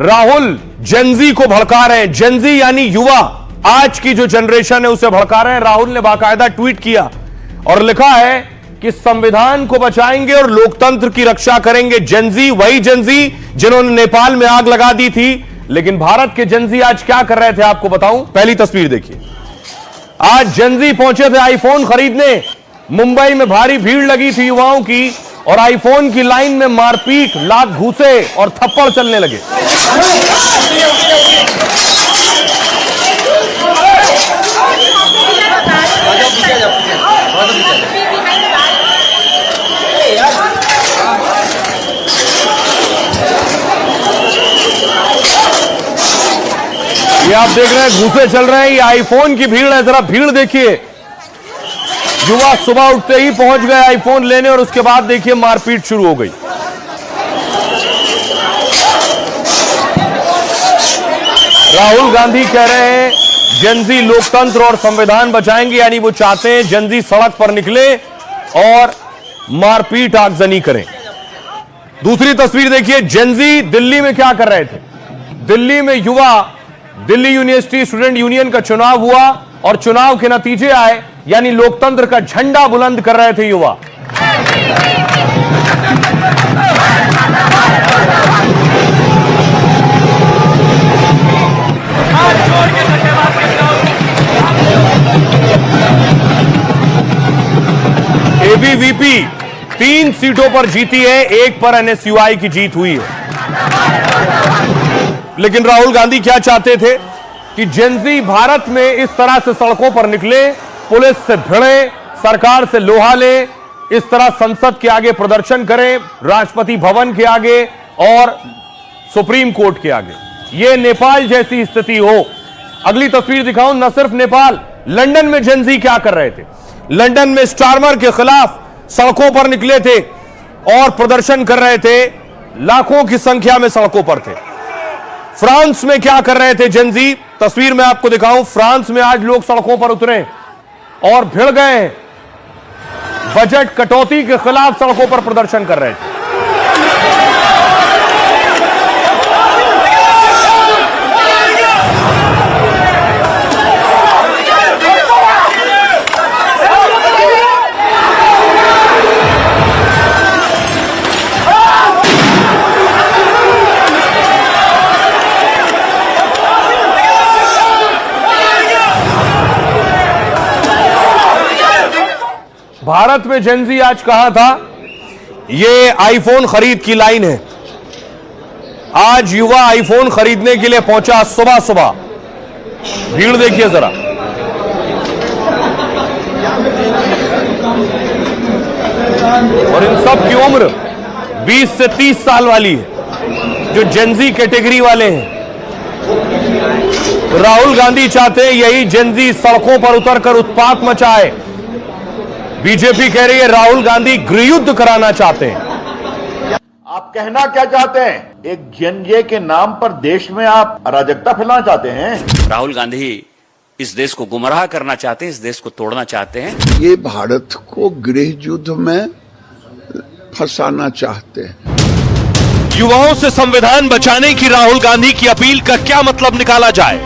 Rahul Gen Z को भड़का रहे हैं। जेनजी यानी युवा, आज की जो जनरेशन है उसे भड़का रहे हैं। राहुल ने बाकायदा ट्वीट किया और लिखा है कि संविधान को बचाएंगे और लोकतंत्र की रक्षा करेंगे। जेनजी वही जेनजी जिन्होंने नेपाल में आग लगा दी थी। लेकिन भारत के जेनजी आज क्या कर रहे थे आपको बताऊं। पहली तस्वीर देखिए। आज जेनजी पहुंचे थे आईफोन खरीदने। मुंबई में भारी भीड़ लगी थी युवाओं की और आईफोन की लाइन में मारपीट, लात घूसे और थप्पड़ चलने लगे। ये आप देख रहे हैं घूसे चल रहे हैं। ये आईफोन की भीड़ है, जरा भीड़ देखिए। युवा सुबह उठते ही पहुंच गए आईफोन लेने और उसके बाद देखिए मारपीट शुरू हो गई। राहुल गांधी कह रहे हैं जेनजी लोकतंत्र और संविधान बचाएंगे, यानी वो चाहते हैं जेनजी सड़क पर निकले और मारपीट आगजनी करें। दूसरी तस्वीर देखिए। जेनजी दिल्ली में क्या कर रहे थे। दिल्ली में युवा, दिल्ली यूनिवर्सिटी स्टूडेंट यूनियन का चुनाव हुआ और चुनाव के नतीजे आए, यानी लोकतंत्र का झंडा बुलंद कर रहे थे युवा। एबीवीपी 3 सीटों पर जीती है, 1 पर एनएसयूआई की जीत हुई है। लेकिन राहुल गांधी क्या चाहते थे कि जेनजी भारत में इस तरह से सड़कों पर निकले, पुलिस से भिड़े, सरकार से लोहा ले, इस तरह संसद के आगे प्रदर्शन करें, राष्ट्रपति भवन के आगे और सुप्रीम कोर्ट के आगे। यह नेपाल जैसी स्थिति हो। अगली तस्वीर दिखाऊं। न सिर्फ नेपाल, लंदन में जेनजी क्या कर रहे थे। लंदन में स्टारमर के खिलाफ सड़कों पर निकले थे और प्रदर्शन कर रहे थे। लाखों की संख्या में सड़कों पर थे। फ्रांस में क्या कर रहे थे जेनजी, तस्वीर में आपको दिखाऊं। फ्रांस में आज लोग सड़कों पर उतरे और भिड़ गए, बजट कटौती के खिलाफ सड़कों पर प्रदर्शन कर रहे थे। भारत में जेनजी आज कहा था, ये आईफोन खरीद की लाइन है। आज युवा आईफोन खरीदने के लिए पहुंचा सुबह सुबह। भीड़ देखिए जरा। और इन सब की उम्र 20 से 30 साल वाली है, जो जेनजी कैटेगरी वाले हैं। राहुल गांधी चाहते हैं यही जेनजी सड़कों पर उतरकर उत्पात मचाए। बीजेपी कह रही है राहुल गांधी गृहयुद्ध कराना चाहते हैं। आप कहना क्या चाहते हैं? एक जेनजे के नाम पर देश में आप अराजकता फैलाना चाहते हैं। राहुल गांधी इस देश को गुमराह करना चाहते हैं, इस देश को तोड़ना चाहते हैं। ये भारत को गृह युद्ध में फंसाना चाहते हैं। युवाओं से संविधान बचाने की राहुल गांधी की अपील का क्या मतलब निकाला जाए।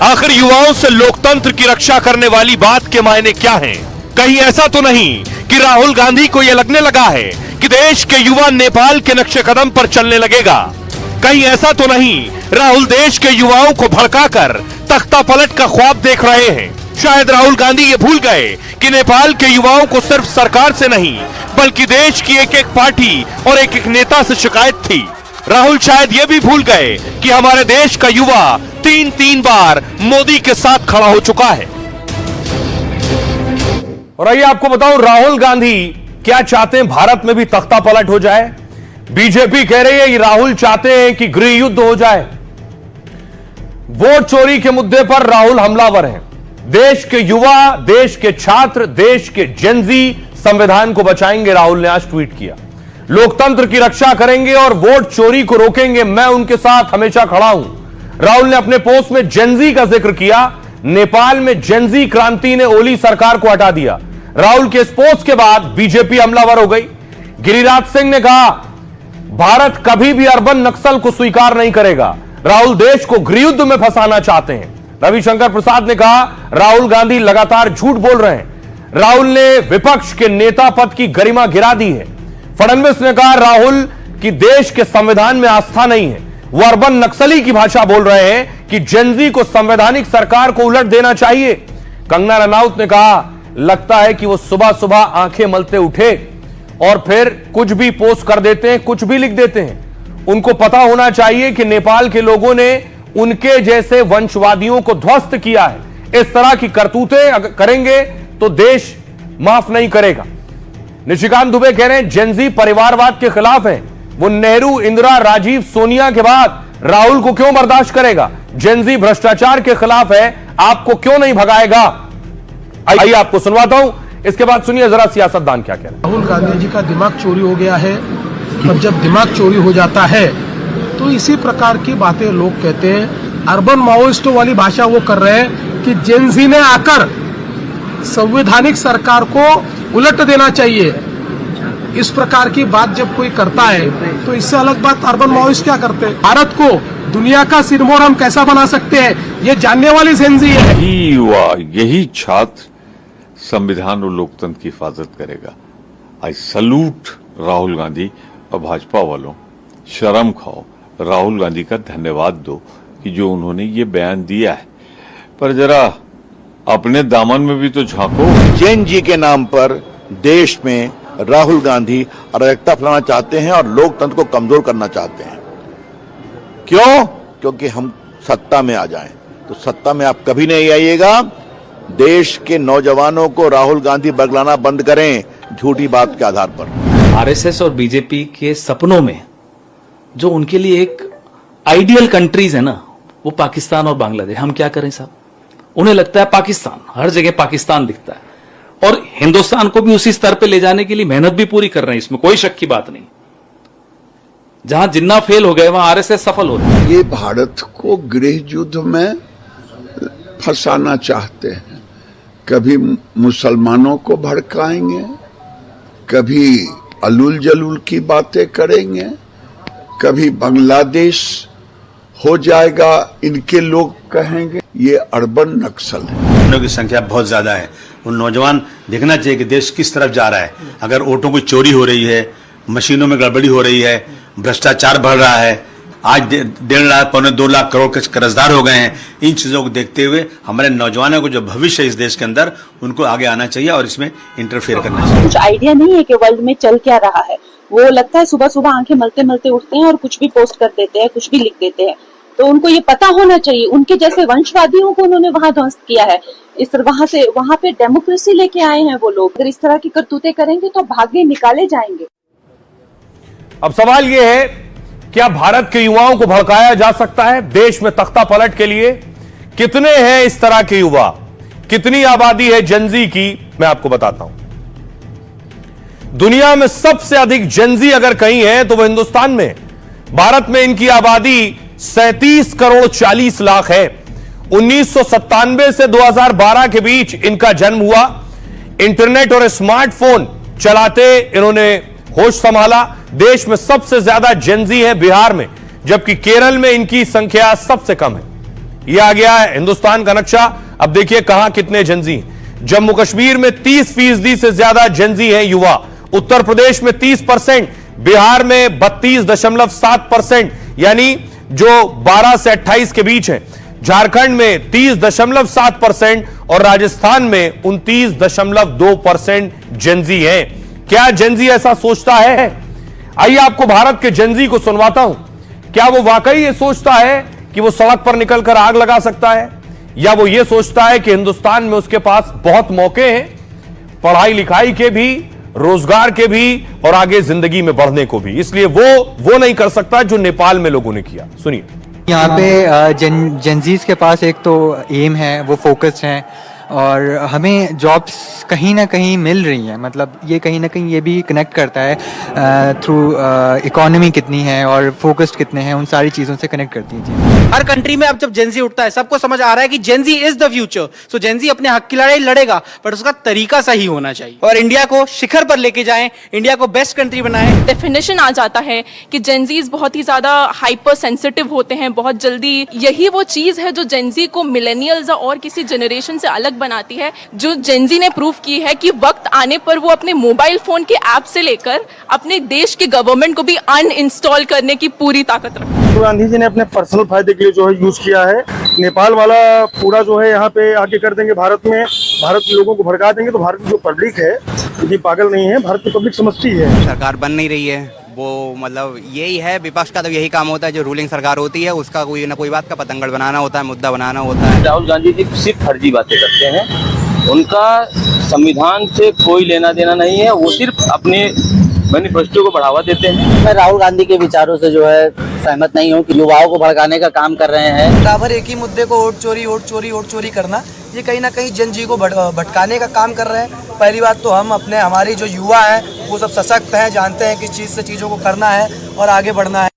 आखिर युवाओं से लोकतंत्र की रक्षा करने वाली बात के मायने क्या हैं? कहीं ऐसा तो नहीं कि राहुल गांधी को यह लगने लगा है कि देश के युवा नेपाल के नक्शे कदम पर चलने लगेगा। कहीं ऐसा तो नहीं राहुल देश के युवाओं को भड़काकर तख्ता पलट का ख्वाब देख रहे हैं। शायद राहुल गांधी ये भूल गए कि नेपाल के युवाओं को सिर्फ सरकार से नहीं बल्कि देश की एक एक पार्टी और एक एक नेता से शिकायत थी। राहुल शायद ये भी भूल गए कि हमारे देश का युवा 3 बार मोदी के साथ खड़ा हो चुका है। और आइए आपको बताऊं राहुल गांधी क्या चाहते हैं, भारत में भी तख्ता पलट हो जाए। बीजेपी कह रही है कि राहुल चाहते हैं कि गृह युद्ध हो जाए। वोट चोरी के मुद्दे पर राहुल हमलावर हैं। देश के युवा, देश के छात्र, देश के जेनजी संविधान को बचाएंगे, राहुल ने आज ट्वीट किया। लोकतंत्र की रक्षा करेंगे और वोट चोरी को रोकेंगे, मैं उनके साथ हमेशा खड़ा हूं। राहुल ने अपने पोस्ट में जेनजी का जिक्र किया। नेपाल में जेनजी क्रांति ने ओली सरकार को हटा दिया। राहुल के इस पोस्ट के बाद बीजेपी हमलावर हो गई। गिरिराज सिंह ने कहा भारत कभी भी अर्बन नक्सल को स्वीकार नहीं करेगा। राहुल देश को गृहयुद्ध में फंसाना चाहते हैं। रविशंकर प्रसाद ने कहा राहुल गांधी लगातार झूठ बोल रहे हैं। राहुल ने विपक्ष के नेता पद की गरिमा गिरा दी है। फडणवीस ने कहा राहुल की देश के संविधान में आस्था नहीं है। वो अर्बन नक्सली की भाषा बोल रहे हैं कि जेनजी को संवैधानिक सरकार को उलट देना चाहिए। कंगना रनौत ने कहा लगता है कि वो सुबह सुबह आंखें मलते उठे और फिर कुछ भी पोस्ट कर देते हैं, कुछ भी लिख देते हैं। उनको पता होना चाहिए कि नेपाल के लोगों ने उनके जैसे वंशवादियों को ध्वस्त किया है। इस तरह की करतूतें करेंगे तो देश माफ नहीं करेगा। निशिकांत दुबे कह रहे हैं जेनजी परिवारवाद के खिलाफ है। वो नेहरू, इंदिरा, राजीव, सोनिया के बाद राहुल को क्यों बर्दाश्त करेगा? जेनजी भ्रष्टाचार के खिलाफ है, आपको क्यों नहीं भगाएगा? आइए आपको सुनवाता हूं, इसके बाद सुनिए जरा सियासतदान क्या कह रहे हैं। राहुल गांधी जी का दिमाग चोरी हो गया है और जब दिमाग चोरी हो जाता है तो इसी प्रकार की बातें लोग कहते हैं। अर्बन माओइस्टों वाली भाषा वो कर रहे हैं कि जेनजी ने आकर संवैधानिक सरकार को उलट देना चाहिए। इस प्रकार की बात जब कोई करता है तो इससे अलग बात अर्बन माओइस्ट क्या करते हैं? भारत को दुनिया का सिरमौर हम कैसा बना सकते हैं, ये जानने वाली जेनजी है। यही युवा, यही छात्र संविधान और लोकतंत्र की हिफाजत करेगा। आई सल्यूट राहुल गांधी और भाजपा वालों, शर्म खाओ। राहुल गांधी का धन्यवाद दो कि जो उन्होंने ये बयान दिया है, पर जरा अपने दामन में भी तो झांको। जेनजी के नाम पर देश में राहुल गांधी अराजकता फैलाना चाहते हैं और लोकतंत्र को कमजोर करना चाहते हैं। क्यों? क्योंकि हम सत्ता में आ जाएं। तो सत्ता में आप कभी नहीं आइएगा। देश के नौजवानों को राहुल गांधी बरगलाना बंद करें झूठी बात के आधार पर। आरएसएस और बीजेपी के सपनों में जो उनके लिए एक आइडियल कंट्रीज है ना, वो पाकिस्तान और बांग्लादेश। हम क्या करें साहब? उन्हें लगता है पाकिस्तान, हर जगह पाकिस्तान दिखता है, और हिंदुस्तान को भी उसी स्तर पे ले जाने के लिए मेहनत भी पूरी कर रहे हैं, इसमें कोई शक की बात नहीं। जहां जिन्ना फेल हो गए वहां आरएसएस सफल हो रहे हैं। ये भारत को गृह युद्ध में फंसाना चाहते हैं। कभी मुसलमानों को भड़काएंगे, कभी अलूल जलूल की बातें करेंगे, कभी बांग्लादेश हो जाएगा इनके लोग कहेंगे। ये अर्बन नक्सल है। की संख्या बहुत ज्यादा है। उन नौजवान देखना चाहिए कि देश किस तरफ जा रहा है। अगर वोटों की चोरी हो रही है, मशीनों में गड़बड़ी हो रही है, भ्रष्टाचार बढ़ रहा है, आज 1.5 लाख पौने 2 लाख करोड़ के कर्जदार हो गए हैं। इन चीजों को देखते हुए हमारे नौजवानों को जो भविष्य है इस देश के अंदर, उनको आगे आना चाहिए और इसमें इंटरफेयर करना चाहिए। कुछ आइडिया नहीं है कि वर्ल्ड में चल क्या रहा है। वो लगता है सुबह सुबह आंखें मलते मलते उठते हैं और कुछ भी पोस्ट कर देते हैं, कुछ भी लिख देते हैं। तो उनको ये पता होना चाहिए, उनके जैसे वंशवादियों को उन्होंने वहां ध्वस्त किया है। इस वहां से वहां पे डेमोक्रेसी लेके आए हैं वो लोग। अगर इस तरह की करतूतें करेंगे तो भागे निकाले जाएंगे। अब सवाल यह है, क्या भारत के युवाओं को भड़काया जा सकता है देश में तख्ता पलट के लिए? कितने हैं इस तरह के युवा? कितनी आबादी है जेनजी की? मैं आपको बताता हूं। दुनिया में सबसे अधिक जेनजी अगर कहीं है तो वह हिंदुस्तान में। भारत में इनकी आबादी 37 करोड़ 40 लाख है। 1997 से 2012 के बीच इनका जन्म हुआ। इंटरनेट और स्मार्टफोन चलाते इन्होंने होश संभाला। देश में सबसे ज्यादा जेनजी है बिहार में, जबकि केरल में इनकी संख्या सबसे कम है। यह आ गया है हिंदुस्तान का नक्शा। अब देखिए कहां कितने जेनजी। जम्मू कश्मीर में 30% से ज्यादा जेनजी है युवा। उत्तर प्रदेश में 30%, बिहार में 32.7%, यानी जो 12 से 28 के बीच है। झारखंड में 30.7% और राजस्थान में 29.2% जेनजी है। क्या जेनजी ऐसा सोचता है? आइए आपको भारत के जेनजी को सुनवाता हूं। क्या वो वाकई ये सोचता है कि वो सड़क पर निकलकर आग लगा सकता है, या वो ये सोचता है कि हिंदुस्तान में उसके पास बहुत मौके हैं, पढ़ाई लिखाई के भी, रोजगार के भी और आगे जिंदगी में बढ़ने को भी, इसलिए वो नहीं कर सकता जो नेपाल में लोगों ने किया। सुनिए। यहाँ पे जेनजीज के पास एक तो एम है, वो फोकस्ड हैं, और हमें जॉब्स कहीं ना कहीं मिल रही हैं, मतलब ये कहीं ना कहीं ये भी कनेक्ट करता है थ्रू इकोनॉमी कितनी है और फोकस्ड कितने हैं, उन सारी चीज़ों से कनेक्ट करती हैं चीज़ें। हर कंट्री में अब जब जेनजी उठता है सबको समझ आ रहा है कि Gen Z is the future. So Gen Z अपने हक की लड़ाई लड़ेगा, बट उसका तरीका सही होना चाहिए और इंडिया को शिखर पर लेके जाएं, इंडिया को बेस्ट कंट्री बनाएं। डेफिनेशन आ जाता है कि जेनजीज बहुत ही ज्यादा हाइपर सेंसिटिव होते हैं, बहुत जल्दी। यही वो चीज है जो जेनजी को मिलेनियल्स और किसी जनरेशन से अलग बनाती है, जो जेनजी ने प्रूव की है कि वक्त आने पर वो अपने मोबाइल फोन के ऐप से लेकर अपने देश की गवर्नमेंट को भी अनइंस्टॉल करने की पूरी ताकत रखती है। राहुल गांधी जी ने अपने पर्सनल फायदे के लिए जो है यूज किया है। नेपाल वाला पूरा जो है यहाँ पे आके कर देंगे भारत में, भारत के लोगों को भड़का देंगे, तो भारत की जो पब्लिक है इतनी पागल नहीं है, भारत की पब्लिक समझती है। सरकार बन नहीं रही है, वो मतलब यही है, विपक्ष का तो यही काम होता है, जो रूलिंग सरकार होती है उसका कोई ना कोई बात का पतंगड़ बनाना होता है, मुद्दा बनाना होता है। राहुल गांधी जी सिर्फ फर्जी बातें करते हैं, उनका संविधान से कोई लेना देना नहीं है, वो सिर्फ अपने मैनिफेस्टो को बढ़ावा देते हैं। मैं राहुल गांधी के विचारों से जो है सहमत नहीं हूँ कि युवाओं को भड़काने का काम कर रहे हैं। बराबर एक ही मुद्दे को वोट चोरी करना, ये कहीं ना कहीं जनजी को भटकाने का काम कर रहे हैं। पहली बात तो हम हमारी जो युवा है वो सब सशक्त हैं, जानते हैं किस चीज़ से चीज़ों को करना है और आगे बढ़ना है।